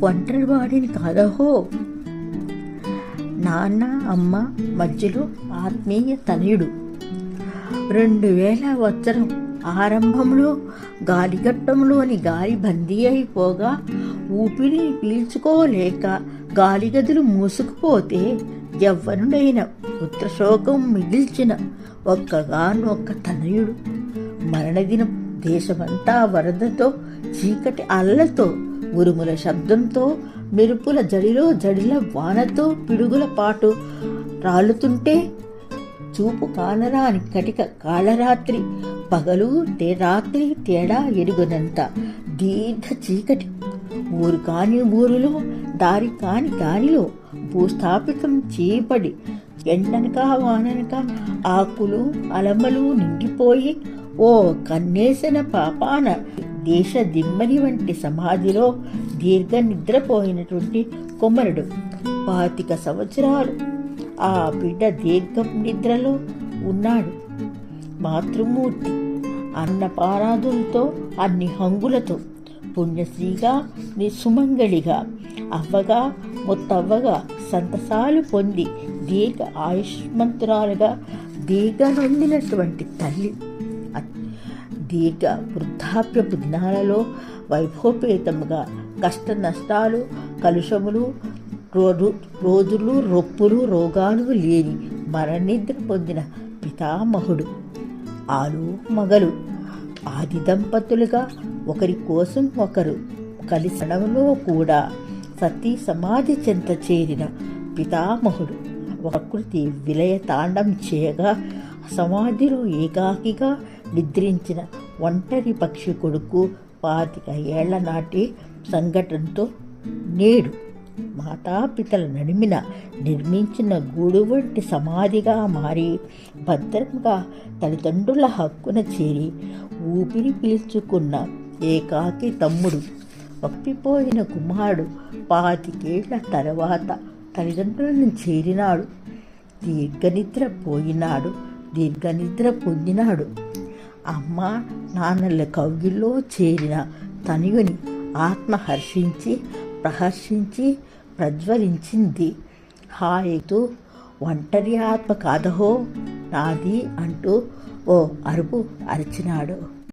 ఒంటరి వాడిని కాదహో. నాన్న అమ్మ మధ్యలో ఆత్మీయ తనయుడు. 2000 సంవత్సరం ఆరంభంలో గాలిగట్టంలోని గాలి బందీ అయిపోగా ఊపిరిని పీల్చుకోలేక గాలిగదులు మూసుకుపోతే యవ్వనుడైన పుత్రశోకం మిగిల్చిన ఒక్కగానొక్క తనయుడు మరణదినం దేశమంతా వరదతో, చీకటి అల్లతో, ఉరుముల శబ్దంతో, మెరుపుల జడిలో జడిల వానతో పిడుగుల పాటు రాలుతుంటే చూపు కానరాని కటిక కాళరాత్రి, పగలు రాత్రి తేడా ఎరుగనంత దీర్ఘ చీకటి, ఊరు కాని ఊరిలో, దారి కాని దారిలో భూస్థాపితం చేయబడి ఎండనక వాననక ఆకులు అలమలు నిండిపోయి ఓ కన్నేసిన పాపాన దేశ దిమ్మని వంటి సమాధిలో దీర్ఘ నిద్రపోయినటువంటి కుమారుడు. 25 సంవత్సరాలు ఆ బిడ్డ దీర్ఘ నిద్రలో ఉన్నాడు. మాతృమూర్తి అన్నపారాదులతో అన్ని హంగులతో పుణ్యశ్రీగా నిసుమంగళిగా అవ్వగా ముత్తవ్వగా సంతసాలు పొంది దీర్ఘ ఆయుష్మంతురాలుగా దీర్ఘ నొందినటువంటి తల్లి దీర్ఘ వృద్ధాప్యపు దినాలలో వైభవపేతముగా కష్ట నష్టాలు కలుషములు రోజులు రొప్పులు రోగాలు లేని మరణనిద్ర పొందిన పితామహుడు. ఆలు మగలు ఆది దంపతులుగా ఒకరి కోసం ఒకరు కలిసడంలో కూడా సతీ సమాధి చెంత చేరిన పితామహుడు ప్రకృతి విలయ తాండం చేయగా సమాధిలో ఏకాకిగా నిద్రించిన ఒంటరి పక్షి కొడుకు 25 ఏళ్ల నాటి సంఘటనతో నేడు మాతాపితల నడిమిన నిర్మించిన గూడు వంటి సమాధిగా మారి భద్రంగా తల్లిదండ్రుల హక్కున చేరి ఊపిరి పీల్చుకున్న ఏకాకి తమ్ముడు. తప్పిపోయిన కుమారుడు 25 ఏళ్ల తర్వాత తల్లిదండ్రులను చేరినాడు. దీర్ఘనిద్ర పొందినాడు. అమ్మ నాన్నల కౌగిల్లో చేరిన తనయుని ఆత్మ హర్షించి ప్రహర్షించి ప్రజ్వలించింది. హాయితో ఒంటరి ఆత్మ కాదహో నాది అంటూ ఓ అరుపు అరిచినాడు.